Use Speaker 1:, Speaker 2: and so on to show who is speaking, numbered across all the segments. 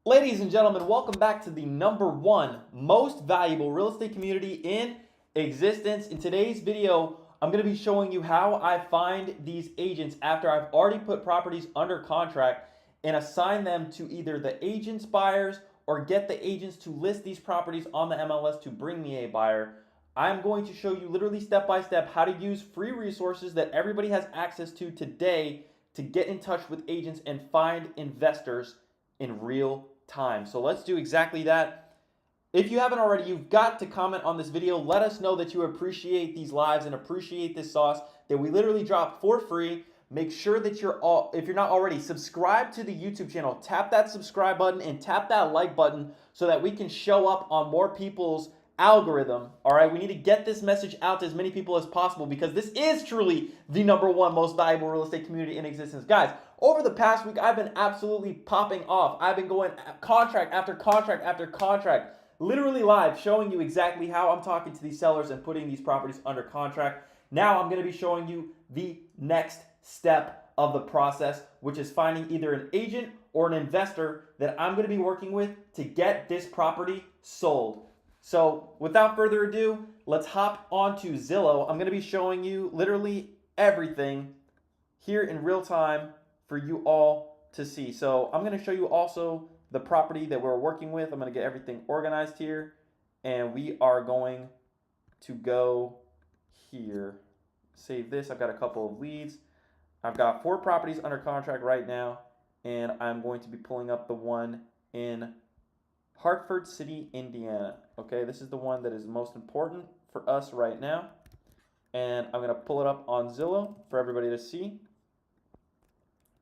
Speaker 1: Ladies and gentlemen, welcome back to the #1 most valuable real estate community in existence. In today's video, I'm going to be showing you how I find these agents after I've already put properties under contract and assign them to either the agent's buyers or get the agents to list these properties on the MLS to bring me a buyer. I'm going to show you literally step by step how to use free resources that everybody has access to today to get in touch with agents and find investors in real time. So let's do exactly that. If you haven't already, you've got to comment on this video. Let us know that you appreciate these lives and appreciate this sauce that we literally drop for free. Make sure that if you're not already, subscribe to the YouTube channel. Tap that subscribe button and tap that like button so that we can show up on more people's algorithm. All right, we need to get this message out to as many people as possible because this is truly the #1 most valuable real estate community in existence. Guys, over the past week, I've been absolutely popping off. I've been going contract after contract after contract, literally live, showing you exactly how I'm talking to these sellers and putting these properties under contract. Now I'm going to be showing you the next step of the process, which is finding either an agent or an investor that I'm going to be working with to get this property sold. So without further ado, let's hop onto Zillow. I'm going to be showing you literally everything here in real time for you all to see. So I'm going to show you also the property that we're working with. I'm going to get everything organized here, and we are going to go here. Save this. I've got a couple of leads. I've got 4 properties under contract right now, and I'm going to be pulling up the one in Hartford City, Indiana. Okay, this is the one that is most important for us right now. And I'm going to pull it up on Zillow for everybody to see.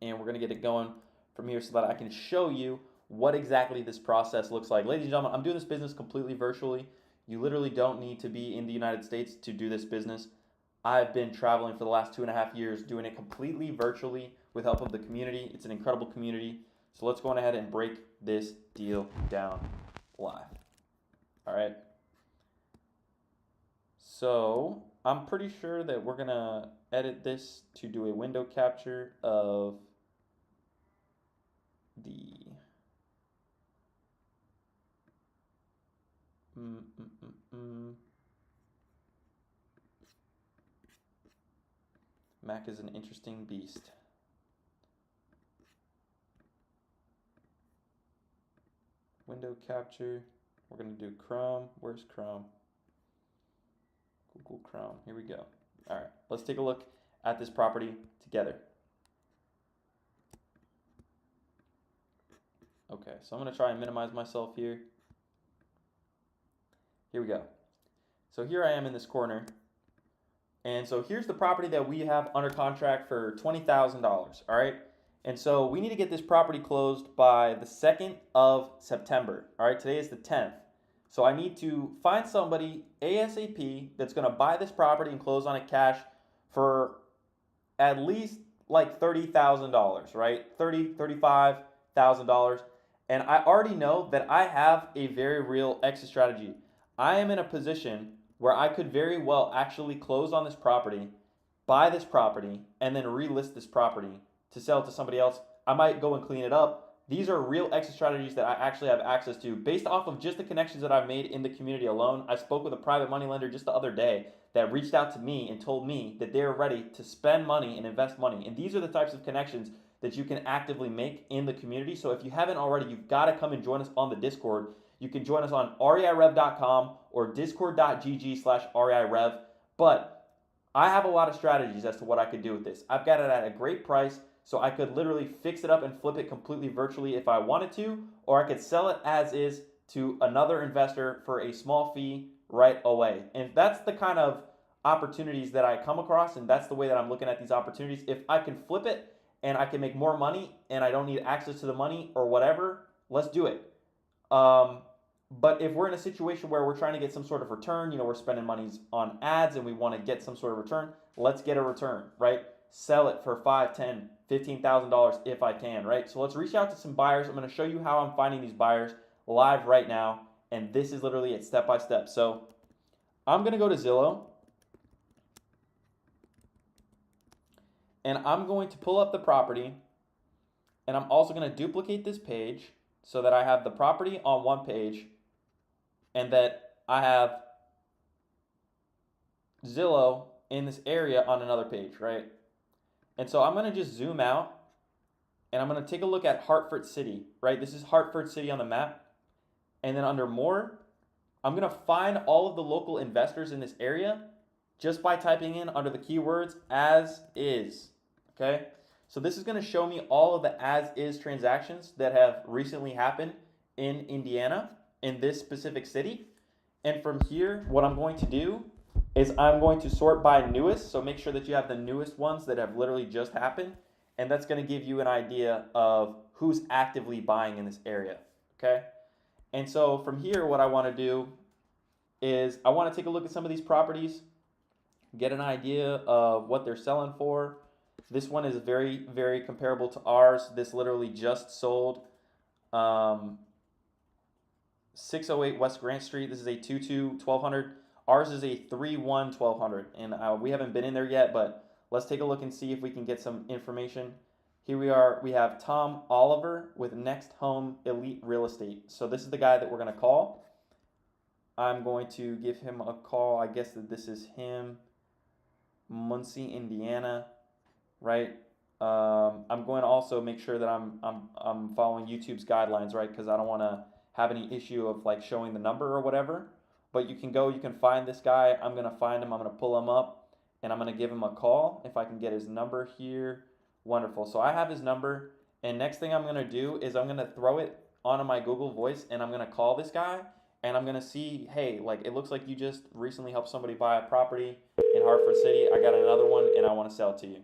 Speaker 1: And we're going to get it going from here so that I can show you what exactly this process looks like. Ladies and gentlemen, I'm doing this business completely virtually. You literally don't need to be in the United States to do this business. I've been traveling for the last 2.5 years doing it completely virtually with help of the community. It's an incredible community. So let's go on ahead and break this deal down live. All right. So I'm pretty sure that we're going to edit this to do a window capture of the Mac is an interesting beast. Window capture. We're going to do Chrome. Where's Chrome? Google Chrome. Here we go. All right, let's take a look at this property together. Okay, so I'm going to try and minimize myself here. Here we go. So here I am in this corner. And so here's the property that we have under contract for $20,000, all right? And so we need to get this property closed by the 2nd of September, all right? Today is the 10th. So I need to find somebody ASAP that's going to buy this property and close on it cash for at least like $30,000, right? $35,000. And I already know that I have a very real exit strategy. I am in a position where I could very well actually close on this property, buy this property, and then relist this property to sell it to somebody else. I might go and clean it up. These are real exit strategies that I actually have access to based off of just the connections that I've made in the community alone. I spoke with a private money lender just the other day that reached out to me and told me that they're ready to spend money and invest money. And these are the types of connections that you can actively make in the community. So if you haven't already, you've got to come and join us on the Discord. You can join us on reirev.com or discord.gg/reirev. But I have a lot of strategies as to what I could do with this. I've got it at a great price, so I could literally fix it up and flip it completely virtually if I wanted to, or I could sell it as is to another investor for a small fee right away. And that's the kind of opportunities that I come across, and that's the way that I'm looking at these opportunities. If I can flip it and I can make more money and I don't need access to the money or whatever, let's do it. But if we're in a situation where we're trying to get some sort of return, we're spending monies on ads and we want to get some sort of return, let's get a return, right? Sell it for $5,000, $10,000, $15,000 if I can, right? So let's reach out to some buyers. I'm going to show you how I'm finding these buyers live right now, and this is literally it step by step. So I'm going to go to Zillow, and I'm going to pull up the property, and I'm also going to duplicate this page so that I have the property on one page and that I have Zillow in this area on another page, right? And so I'm going to just zoom out and I'm going to take a look at Hartford City, right? This is Hartford City on the map. And then under more, I'm going to find all of the local investors in this area just by typing in under the keywords as is, okay? So this is going to show me all of the as is transactions that have recently happened in Indiana, in this specific city. And from here, what I'm going to do is I'm going to sort by newest. So make sure that you have the newest ones that have literally just happened. And that's going to give you an idea of who's actively buying in this area, okay? And so from here, what I want to do is I want to take a look at some of these properties, get an idea of what they're selling for. This one is very, very comparable to ours. This literally just sold 608 West Grant Street. This is a 2-2 1200. Ours is a 3-1 1200. And we haven't been in there yet, but let's take a look and see if we can get some information. Here we are. We have Tom Oliver with Next Home Elite Real Estate. So this is the guy that we're going to call. I'm going to give him a call. I guess that this is him. Muncie, Indiana, right? I'm going to also make sure that I'm following YouTube's guidelines, right? Because I don't want to have any issue of like showing the number or whatever. But you can find this guy. I'm going to find him. I'm going to pull him up and I'm going to give him a call. If I can get his number here. Wonderful. So I have his number. And next thing I'm going to do is I'm going to throw it onto my Google Voice and I'm going to call this guy. And I'm going to see, hey, like it looks like you just recently helped somebody buy a property in Hartford City. I got another one and I want to sell it to you.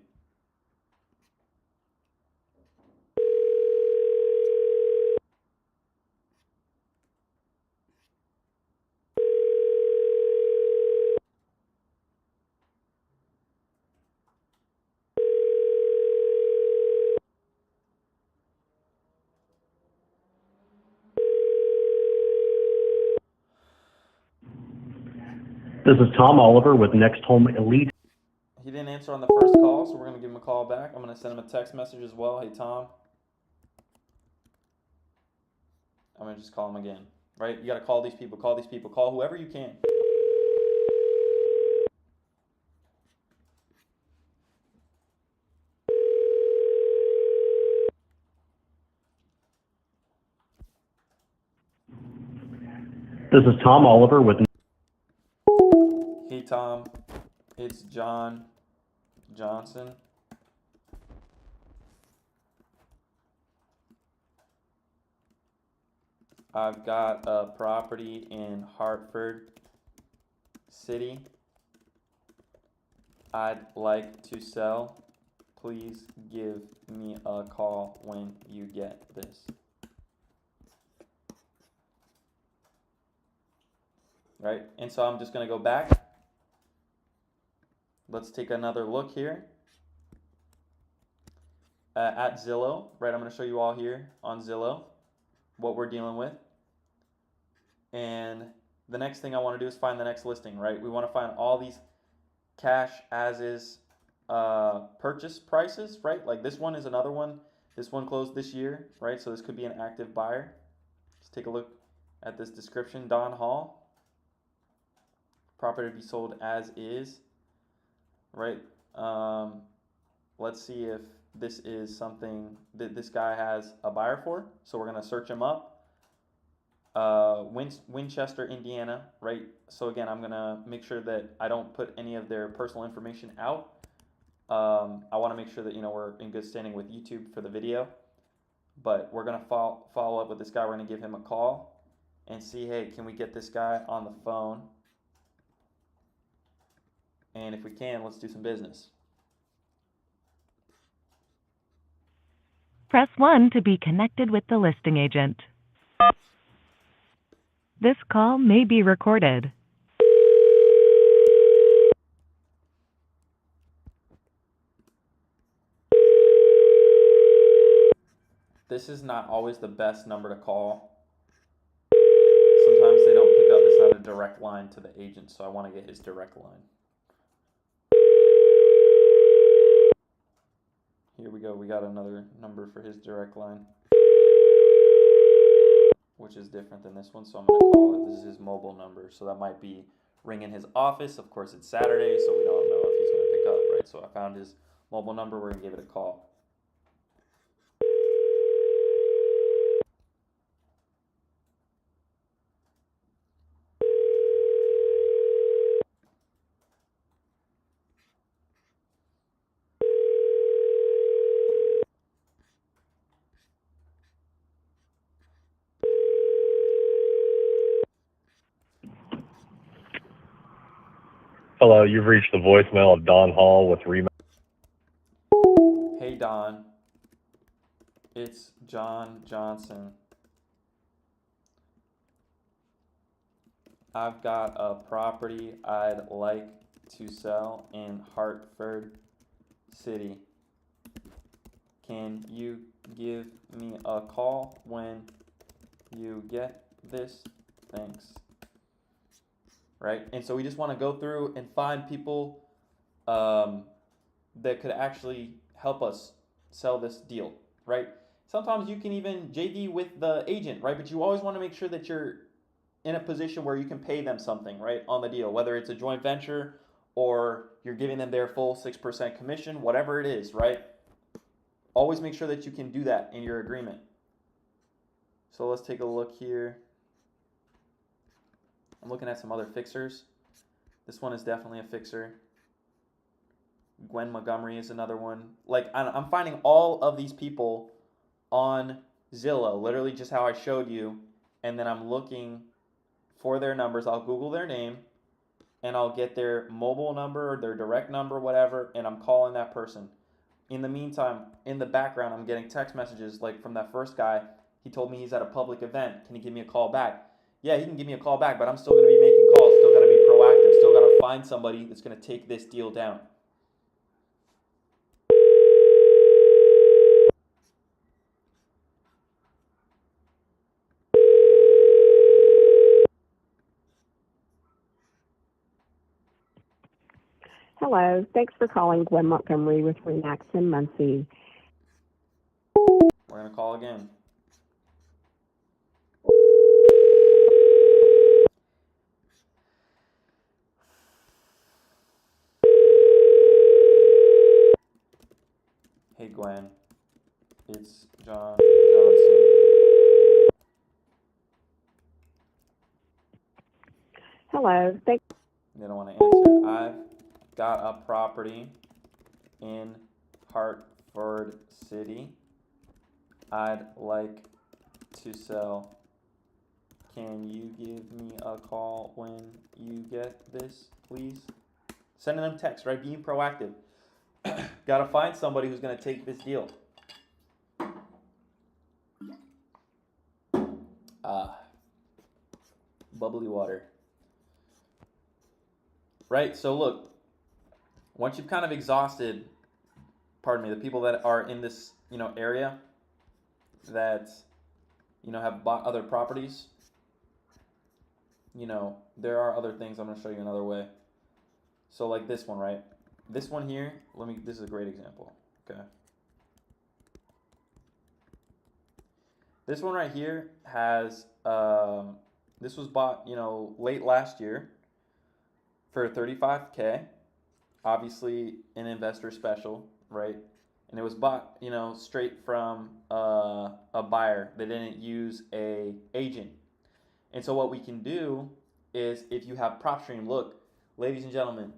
Speaker 2: This is Tom Oliver with Next Home Elite.
Speaker 1: He didn't answer on the first call, so we're going to give him a call back. I'm going to send him a text message as well. Hey, Tom. I'm going to just call him again, right? You got to call these people, call whoever you can.
Speaker 2: This is Tom Oliver with...
Speaker 1: Hey, Tom. It's John Johnson. I've got a property in Hartford City. I'd like to sell. Please give me a call when you get this. Right? And so I'm just going to go back. Let's take another look here at Zillow, right? I'm going to show you all here on Zillow what we're dealing with. And the next thing I want to do is find the next listing, right? We want to find all these cash as is purchase prices, right? Like this one is another one. This one closed this year, right? So this could be an active buyer. Let's take a look at this description. Don Hall. Property to be sold as is, right? Let's see if this is something that this guy has a buyer for. So we're going to search him up. Winchester, Indiana, right? So again, I'm going to make sure that I don't put any of their personal information out. I want to make sure that, we're in good standing with YouTube for the video. But we're going to follow up with this guy. We're going to give him a call and see, hey, can we get this guy on the phone? And if we can, let's do some business.
Speaker 3: Press 1 to be connected with the listing agent. This call may be recorded.
Speaker 1: This is not always the best number to call. Sometimes they don't pick up. It's not a direct line to the agent, so I want to get his direct line. Here we go. We got another number for his direct line. which is different than this one, so I'm going to call it, this is his mobile number, so that might be ringing his office. Of course, it's Saturday, so we don't know if he's going to pick up, right? So I found his mobile number, we're going to give it a call.
Speaker 2: Hello, you've reached the voicemail of Don Hall with REI.
Speaker 1: Hey Don, it's John Johnson. I've got a property I'd like to sell in Hartford City. Can you give me a call when you get this? Thanks. Right? And so we just want to go through and find people that could actually help us sell this deal, right? Sometimes you can even JV with the agent, right? But you always want to make sure that you're in a position where you can pay them something, right, on the deal, whether it's a joint venture or you're giving them their full 6% commission, whatever it is, right? Always make sure that you can do that in your agreement. So let's take a look here. I'm looking at some other fixers. This one is definitely a fixer. Gwen Montgomery is another one. Like, I'm finding all of these people on Zillow, literally just how I showed you, and then I'm looking for their numbers. I'll Google their name, and I'll get their mobile number or their direct number, whatever, and I'm calling that person. In the meantime, in the background, I'm getting text messages like from that first guy. He told me he's at a public event. Can he give me a call back? Yeah, he can give me a call back, but I'm still going to be making calls, still got to be proactive, still got to find somebody that's going to take this deal down.
Speaker 4: Hello. Thanks for calling Gwen Montgomery with RE/MAX in Muncie.
Speaker 1: We're going to call again. Hey Gwen, it's John Johnson.
Speaker 4: Hello.
Speaker 1: They don't want to answer. I've got a property in Hartford City I'd like to sell. Can you give me a call when you get this, please? Sending them text, right? Being proactive. Gotta find somebody who's gonna take this deal. Bubbly water. Right, so look, once you've kind of exhausted, pardon me, the people that are in this, area that, have bought other properties, there are other things. I'm going to show you another way. So like this one, right? This one here, this is a great example, okay? This one right here has, this was bought, late last year for $35K, obviously an investor special, right? And it was bought, straight from a buyer. They didn't use a agent. And so what we can do is, if you have PropStream, look, ladies and gentlemen,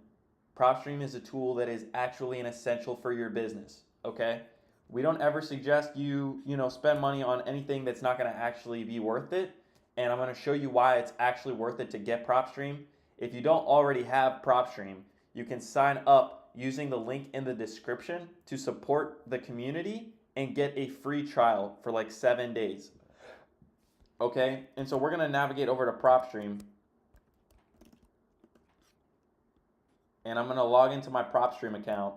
Speaker 1: PropStream is a tool that is actually an essential for your business, okay? We don't ever suggest you, spend money on anything that's not going to actually be worth it. And I'm going to show you why it's actually worth it to get PropStream. If you don't already have PropStream, you can sign up using the link in the description to support the community and get a free trial for like 7 days. Okay, and so we're going to navigate over to PropStream. And I'm going to log into my PropStream account.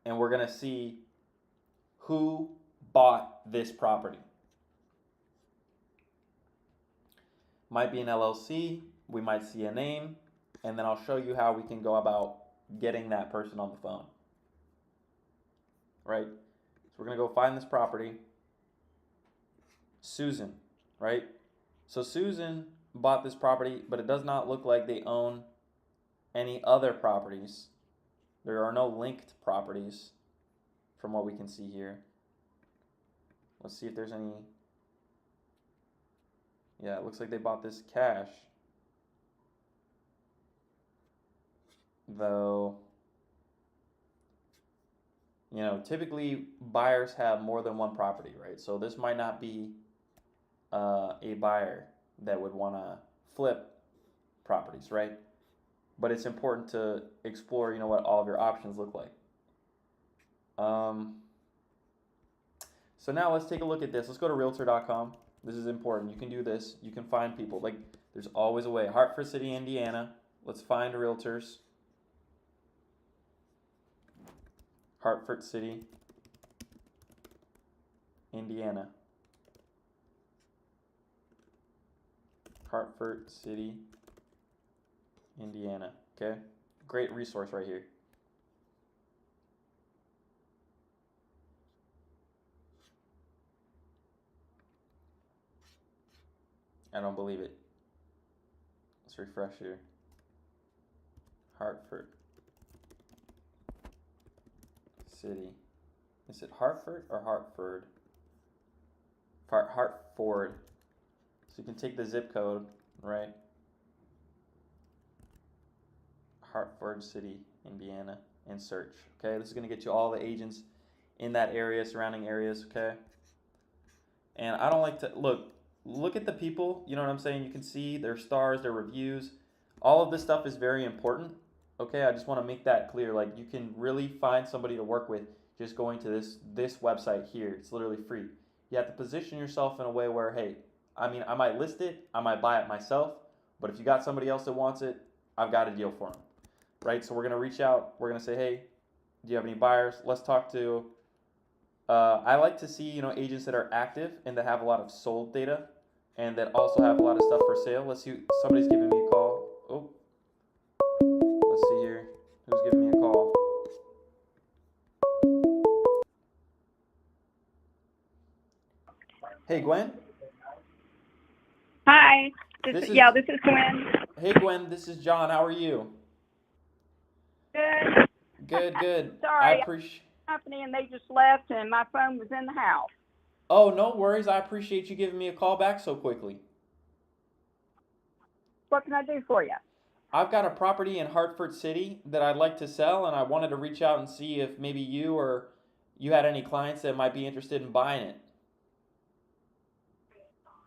Speaker 1: And we're going to see who bought this property. Might be an LLC. We might see a name. And then I'll show you how we can go about getting that person on the phone. Right? So we're going to go find this property. Susan. right? So Susan bought this property, but it does not look like they own any other properties. There are no linked properties from what we can see here. Let's see if there's any. Yeah, it looks like they bought this cash. Though, typically buyers have more than one property, right? So this might not be a buyer that would want to flip properties, right? But it's important to explore, what all of your options look like. So now let's take a look at this. Let's go to realtor.com. This is important. You can do this. You can find people. Like, there's always a way. Hartford City, Indiana. Let's find realtors. Hartford City, Indiana. Hartford City, Indiana. Okay? Great resource right here. I don't believe it. Let's refresh here. Hartford City. Is it Hartford or Hartford? Hartford. So you can take the zip code, right? Hartford City, Indiana, and search. Okay, this is going to get you all the agents in that area, surrounding areas. Okay. And I don't like to look at the people. You know what I'm saying? You can see their stars, their reviews. All of this stuff is very important. Okay, I just want to make that clear. Like, you can really find somebody to work with just going to this website here. It's literally free. You have to position yourself in a way where, hey, I might list it, I might buy it myself, but if you got somebody else that wants it, I've got a deal for them, right? So we're gonna reach out. We're gonna say, hey, do you have any buyers? Let's talk to. I like to see agents that are active and that have a lot of sold data, and that also have a lot of stuff for sale. Let's see. Somebody's giving me a call. Oh. Let's see here. Who's giving me a call? Hey, Gwen.
Speaker 5: Hi.
Speaker 1: This is
Speaker 5: This is Gwen.
Speaker 1: Hey, Gwen. This is John. How are you?
Speaker 5: Good.
Speaker 1: Good, good. I
Speaker 5: Sorry,
Speaker 1: appreciate.
Speaker 5: company and they just left and my phone was in the house.
Speaker 1: Oh, no worries. I appreciate you giving me a call back so quickly.
Speaker 5: What can I do for you?
Speaker 1: I've got a property in Hartford City that I'd like to sell, and I wanted to reach out and see if maybe you or you had any clients that might be interested in buying it.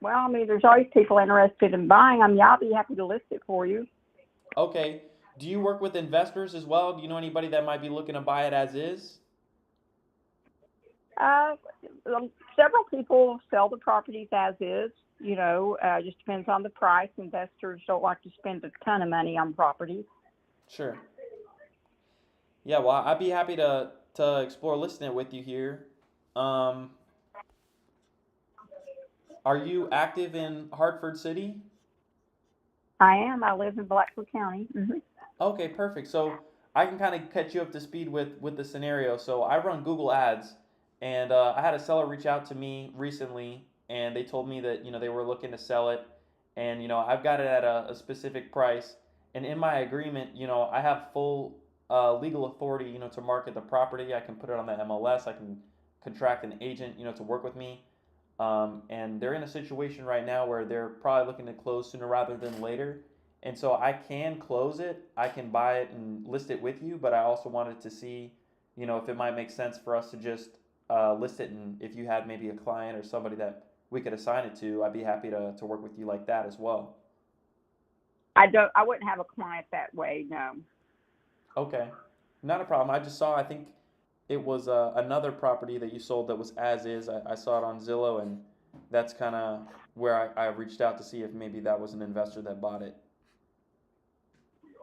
Speaker 5: Well, there's always people interested in buying them. Yeah, I'll be happy to list it for you.
Speaker 1: Okay. Do you work with investors as well? Do you know anybody that might be looking to buy it as is?
Speaker 5: Several people sell the properties as is. Just depends on the price. Investors don't like to spend a ton of money on properties.
Speaker 1: Sure. Yeah, well, I'd be happy to explore listing it with you here. Are you active in Hartford City?
Speaker 5: I am. I live in Blackfoot County. Mm-hmm.
Speaker 1: Okay, perfect. So I can kind of catch you up to speed with the scenario. So I run Google Ads, and I had a seller reach out to me recently, and they told me that they were looking to sell it, and I've got it at a specific price, and in my agreement, I have full legal authority, to market the property. I can put it on the MLS. I can contract an agent, to work with me. And they're in a situation right now where they're probably looking to close sooner rather than later. And so I can close it, I can buy it and list it with you, but I also wanted to see, if it might make sense for us to just list it. And if you had maybe a client or somebody that we could assign it to, I'd be happy to work with you like that as well.
Speaker 5: I wouldn't have a client that way, no.
Speaker 1: Okay, not a problem. I just saw, I think it was another property that you sold that was as is. I saw it on Zillow, and that's kind of where I reached out to see if maybe that was an investor that bought it.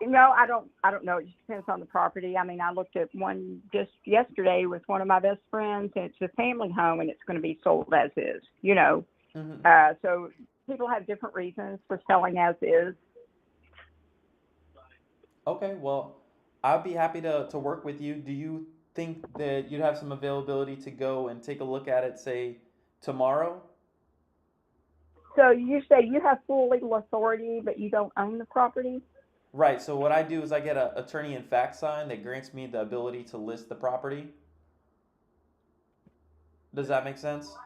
Speaker 5: No, I don't know. It just depends on the property. I looked at one just yesterday with one of my best friends, and it's a family home, and it's going to be sold as is.
Speaker 1: Mm-hmm.
Speaker 5: So people have different reasons for selling as is.
Speaker 1: Okay, well, I'd be happy to work with you. Do you think that you'd have some availability to go and take a look at it, say, tomorrow?
Speaker 5: So you say you have full legal authority, but you don't own the property?
Speaker 1: Right. So what I do is I get an attorney in fact sign that grants me the ability to list the property. Does that make sense?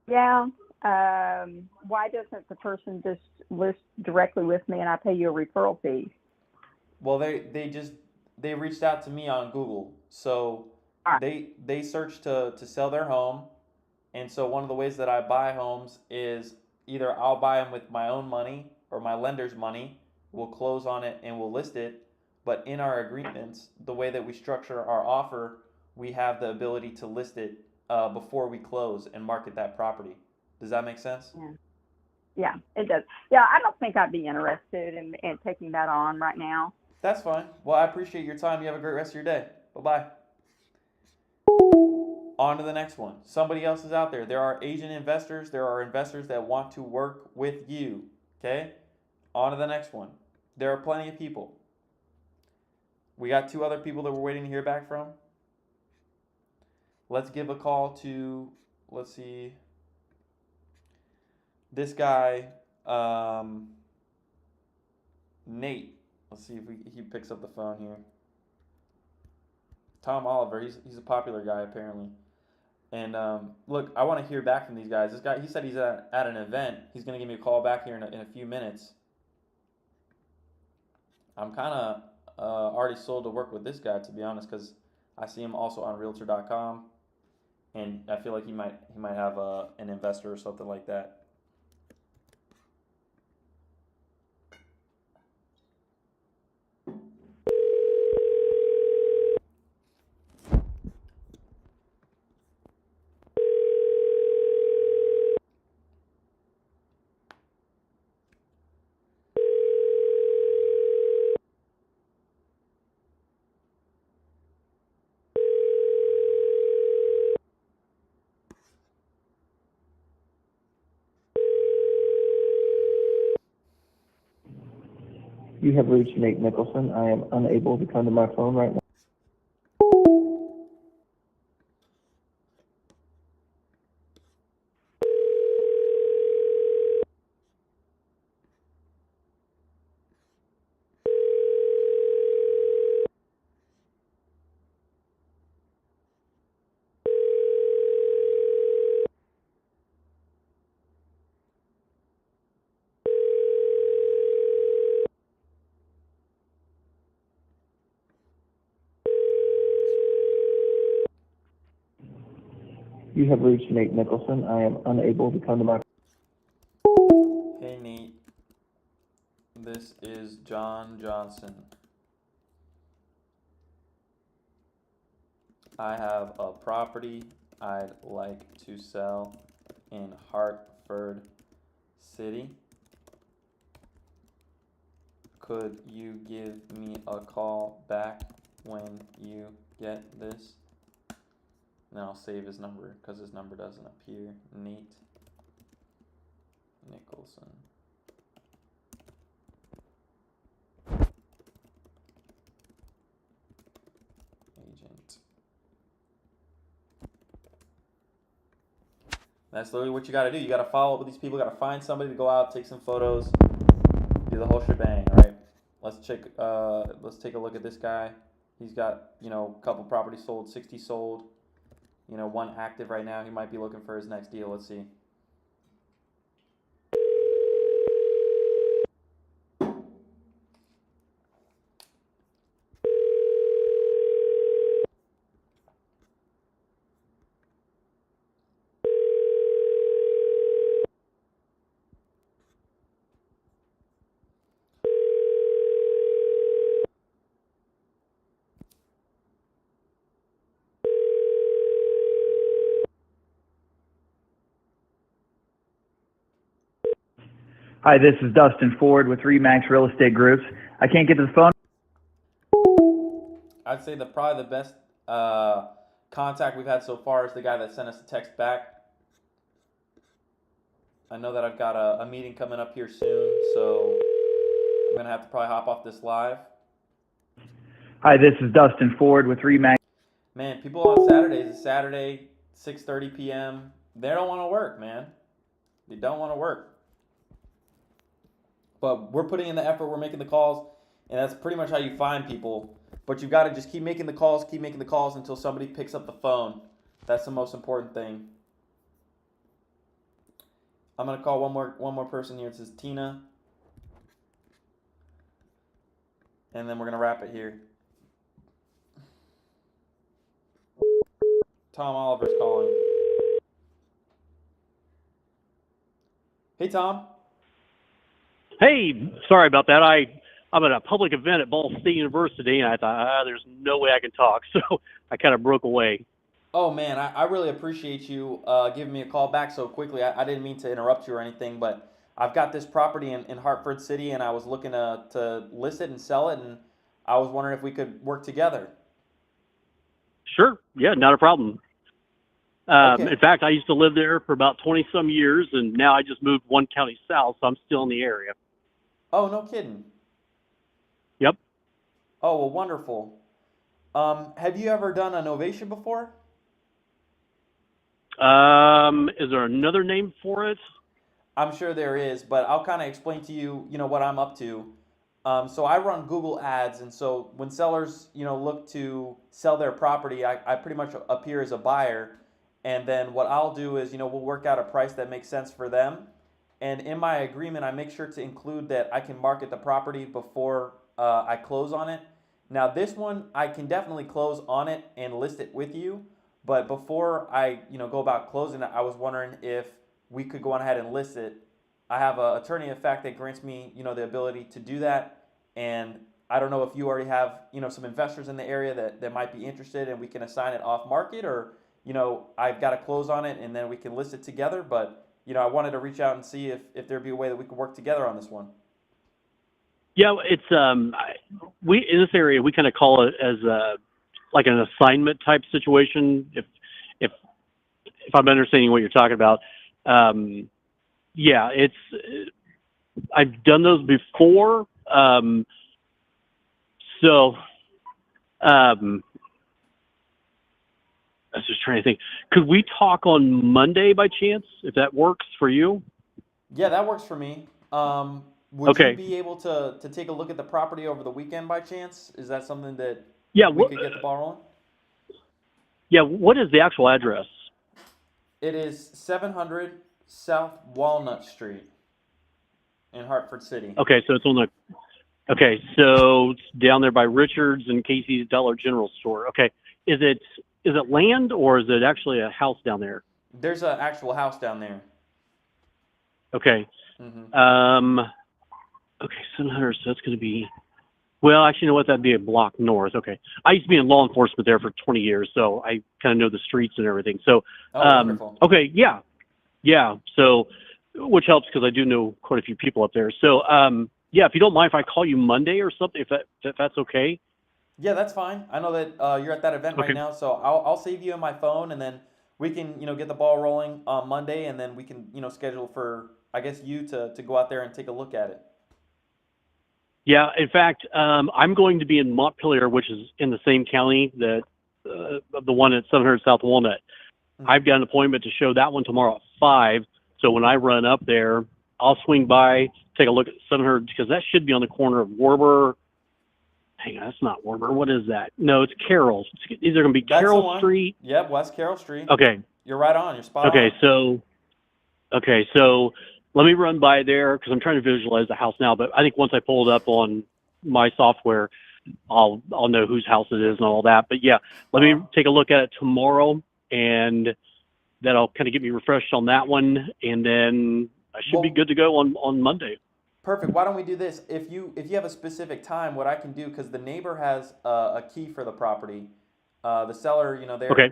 Speaker 5: Yeah. Why doesn't the person just list directly with me and I pay you a referral fee?
Speaker 1: Well, they reached out to me on Google. So
Speaker 5: All right.
Speaker 1: they searched to sell their home, and so one of the ways that I buy homes is either I'll buy them with my own money or my lender's money. We'll close on it and we'll list it. But in our agreements, the way that we structure our offer, we have the ability to list it before we close and market that property. Does that make sense?
Speaker 5: Yeah. Yeah, it does. Yeah, I don't think I'd be interested in taking that on right now.
Speaker 1: That's fine. Well, I appreciate your time. You have a great rest of your day. Bye-bye. On to the next one. Somebody else is out there. There are agent investors. There are investors that want to work with you. Okay? On to the next one. There are plenty of people. We got 2 other people that we're waiting to hear back from. Let's give a call to, let's see, this guy, Nate. Let's see if he picks up the phone here. Tom Oliver, he's a popular guy apparently. And look, I want to hear back from these guys. This guy, he said he's at an event. He's going to give me a call back here in a few minutes. I'm kind of already sold to work with this guy, to be honest, because I see him also on Realtor.com, and I feel like he might have an investor or something like that.
Speaker 2: You have reached Nate Nicholson. I am unable to come to my phone right now. You have reached Nate Nicholson. I am unable to come to my
Speaker 1: Hey Nate, this is John Johnson. I have a property I'd like to sell in Hartford City. Could you give me a call back when you get this? And I'll save his number because his number doesn't appear. Nate Nicholson. Agent. That's literally what you got to do. You got to follow up with these people. You got to find somebody to go out, take some photos, do the whole shebang. All right. Let's take a look at this guy. He's got, a couple properties sold, 60 sold. 1 active right now. He might be looking for his next deal. Let's see.
Speaker 6: Hi, this is Dustin Ford with RE/MAX Real Estate Groups. I can't get to the phone.
Speaker 1: I'd say probably the best contact we've had so far is the guy that sent us a text back. I know that I've got a meeting coming up here soon, so I'm going to have to probably hop off this live.
Speaker 6: Hi, this is Dustin Ford with RE/MAX.
Speaker 1: Man, people on Saturdays, it's Saturday, 6:30 p.m., they don't want to work, man. They don't want to work. But we're putting in the effort, we're making the calls, and that's pretty much how you find people. But you've got to just keep making the calls until somebody picks up the phone. That's the most important thing. I'm gonna call one more person here. It says Tina. And then we're gonna wrap it here. Tom Oliver's calling. Hey Tom.
Speaker 7: Hey, sorry about that. I'm at a public event at Ball State University, and I thought, there's no way I can talk, so I kind of broke away.
Speaker 1: Oh man, I really appreciate you giving me a call back so quickly. I didn't mean to interrupt you or anything, but I've got this property in Hartford City, and I was looking to list it and sell it, and I was wondering if we could work together.
Speaker 7: Sure. Yeah, not a problem.
Speaker 1: Okay.
Speaker 7: In fact, I used to live there for about 20-some years, and now I just moved one county south, so I'm still in the area.
Speaker 1: Oh, no kidding.
Speaker 7: Yep.
Speaker 1: Oh, well, wonderful. Have you ever done a novation before?
Speaker 7: Is there another name for it?
Speaker 1: I'm sure there is, but I'll kind of explain to you, what I'm up to. So I run Google Ads, and so when sellers, look to sell their property, I pretty much appear as a buyer, and then what I'll do is, we'll work out a price that makes sense for them, and in my agreement, I make sure to include that I can market the property before I close on it. Now, this one, I can definitely close on it and list it with you, but before I, go about closing it, I was wondering if we could go on ahead and list it. I have an attorney of fact that grants me, the ability to do that. And I don't know if you already have, some investors in the area that might be interested and we can assign it off market, or, I've got to close on it and then we can list it together. But, I wanted to reach out and see if there'd be a way that we could work together on this one.
Speaker 7: Yeah, it's we in this area we kind of call it as like an assignment type situation. If I'm understanding what you're talking about, yeah, I've done those before. So I was just trying to think. Could we talk on Monday by chance, if that works for you?
Speaker 1: Yeah, that works for me. Would
Speaker 7: Okay.
Speaker 1: you be able to take a look at the property over the weekend by chance? Is that something that
Speaker 7: Yeah.
Speaker 1: we could get the ball rolling?
Speaker 7: Yeah. What is the actual address?
Speaker 1: It is 700 South Walnut Street in Hartford City.
Speaker 7: Okay, so it's on the. Okay, so it's down there by Richards and Casey's Dollar General store. Okay, is it land or is it actually a house down there?
Speaker 1: There's an actual house down there.
Speaker 7: Okay.
Speaker 1: Mm-hmm.
Speaker 7: Okay, 700. So that's going to be. Well, actually, you know what? That'd be a block north. Okay, I used to be in law enforcement there for 20 years, so I kind of know the streets and everything. So,
Speaker 1: Wonderful.
Speaker 7: okay, yeah. So, which helps because I do know quite a few people up there. So, yeah, if you don't mind if I call you Monday or something, if that's okay.
Speaker 1: Yeah, that's fine. I know that you're at that event
Speaker 7: Okay.
Speaker 1: right now, so I'll save you in my phone, and then we can get the ball rolling on Monday, and then we can schedule for you to go out there and take a look at it.
Speaker 7: Yeah, in fact, I'm going to be in Montpelier, which is in the same county that the one at 700 South Walnut.
Speaker 1: Mm-hmm.
Speaker 7: I've got an appointment to show that one tomorrow at 5. So when I run up there, I'll swing by, take a look at 700, because that should be on the corner of Warburg. Hang on, that's not Warburg. What is that? No, it's Carroll. It's either going to be
Speaker 1: That's the
Speaker 7: Carroll
Speaker 1: one.
Speaker 7: Street.
Speaker 1: Yep, West Carroll Street.
Speaker 7: Okay.
Speaker 1: You're right on. You're spot
Speaker 7: Okay,
Speaker 1: on.
Speaker 7: so let me run by there because I'm trying to visualize the house now. But I think once I pull it up on my software, I'll know whose house it is and all that. But yeah, let me take a look at it tomorrow, and that'll kind of get me refreshed on that one, and then I should be good to go on Monday.
Speaker 1: Perfect. Why don't we do this? If you have a specific time, what I can do, because the neighbor has a key for the property. The seller,
Speaker 7: Okay.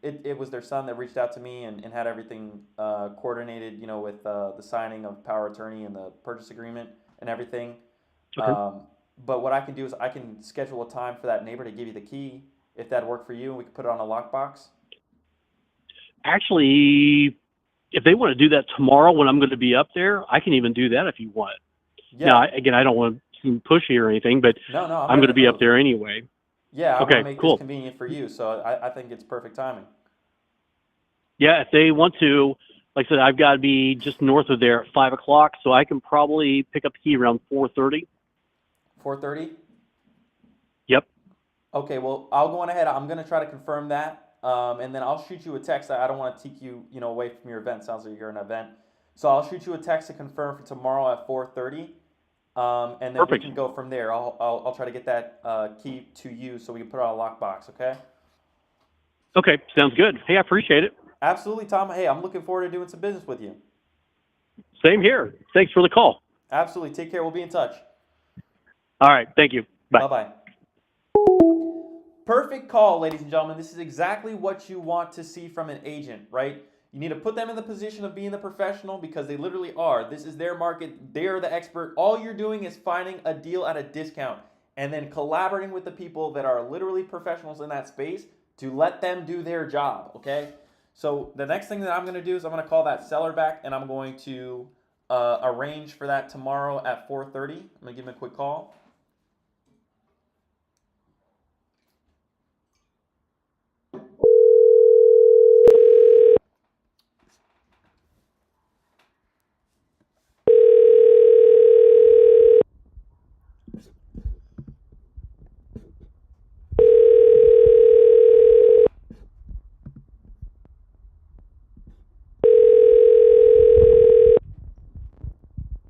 Speaker 1: It was their son that reached out to me and had everything coordinated, with the signing of power of attorney and the purchase agreement and everything.
Speaker 7: Okay.
Speaker 1: But what I can do is I can schedule a time for that neighbor to give you the key, if that'd work for you, and we can put it on a lockbox.
Speaker 7: Actually, if they want to do that tomorrow when I'm going to be up there, I can even do that if you want.
Speaker 1: Yeah.
Speaker 7: Now, again, I don't want to seem pushy or anything, but
Speaker 1: No,
Speaker 7: I'm going to be up there anyway.
Speaker 1: Yeah, I want
Speaker 7: Okay,
Speaker 1: to make
Speaker 7: cool.
Speaker 1: this convenient for you, so I think it's perfect timing.
Speaker 7: Yeah, if they want to, like I said, I've got to be just north of there at 5 o'clock, so I can probably pick up the key around 4:30.
Speaker 1: 4:30?
Speaker 7: Yep.
Speaker 1: Okay, well, I'll go on ahead. I'm going to try to confirm that, and then I'll shoot you a text. I don't want to take you, away from your event. Sounds like you're an event. So I'll shoot you a text to confirm for tomorrow at 4:30, and then
Speaker 7: Perfect.
Speaker 1: we can go from there. I'll try to get that key to you so we can put it on a lockbox, okay?
Speaker 7: Okay, sounds good. Hey, I appreciate it.
Speaker 1: Absolutely, Tom. Hey, I'm looking forward to doing some business with you.
Speaker 7: Same here. Thanks for the call.
Speaker 1: Absolutely. Take care. We'll be in touch.
Speaker 7: All right, thank you. Bye.
Speaker 1: Bye-bye. Perfect call, ladies and gentlemen. This is exactly what you want to see from an agent, right? You need to put them in the position of being the professional because they literally are. This is their market. They are the expert. All you're doing is finding a deal at a discount and then collaborating with the people that are literally professionals in that space to let them do their job, okay? So the next thing that I'm going to do is I'm going to call that seller back, and I'm going to arrange for that tomorrow at 4:30. I'm going to give him a quick call.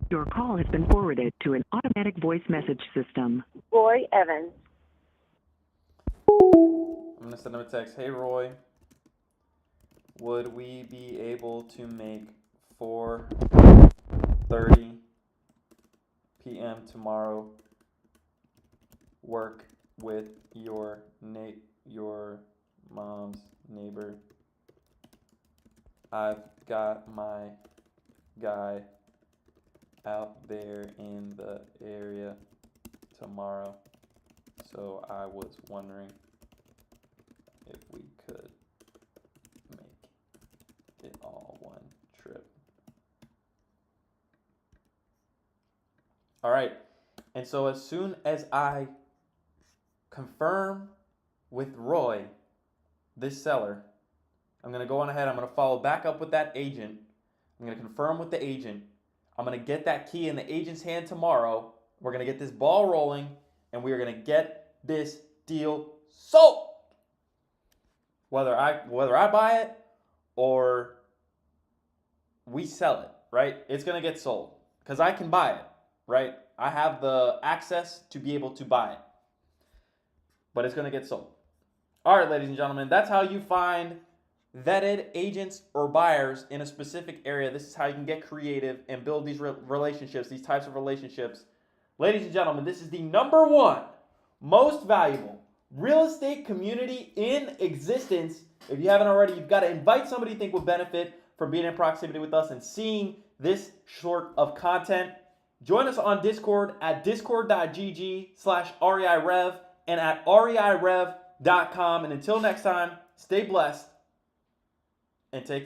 Speaker 3: Your call has been forwarded to an automatic voice message system.
Speaker 8: Roy Evans.
Speaker 1: I'm going to send him a text. Hey, Roy, would we be able to make 4:30 p.m. tomorrow work with your mom's neighbor? I've got my guy out there in the area tomorrow, so I was wondering if we could make it all one trip. All right, and so as soon as I confirm with Roy, this seller, I'm going to go on ahead, I'm going to follow back up with that agent. I'm going to confirm with the agent. I'm going to get that key in the agent's hand tomorrow. We're going to get this ball rolling, and we are going to get this deal sold. Whether I buy it or we sell it, right? It's going to get sold because I can buy it, right? I have the access to be able to buy it, but it's going to get sold. All right, ladies and gentlemen, that's how you find vetted agents or buyers in a specific area. This is how you can get creative and build these relationships, these types of relationships. Ladies and gentlemen, this is the #1 most valuable real estate community in existence. If you haven't already, you've got to invite somebody you think would benefit from being in proximity with us and seeing this sort of content. Join us on Discord at discord.gg/REIRev and at reirev.com. And until next time, stay blessed and take care.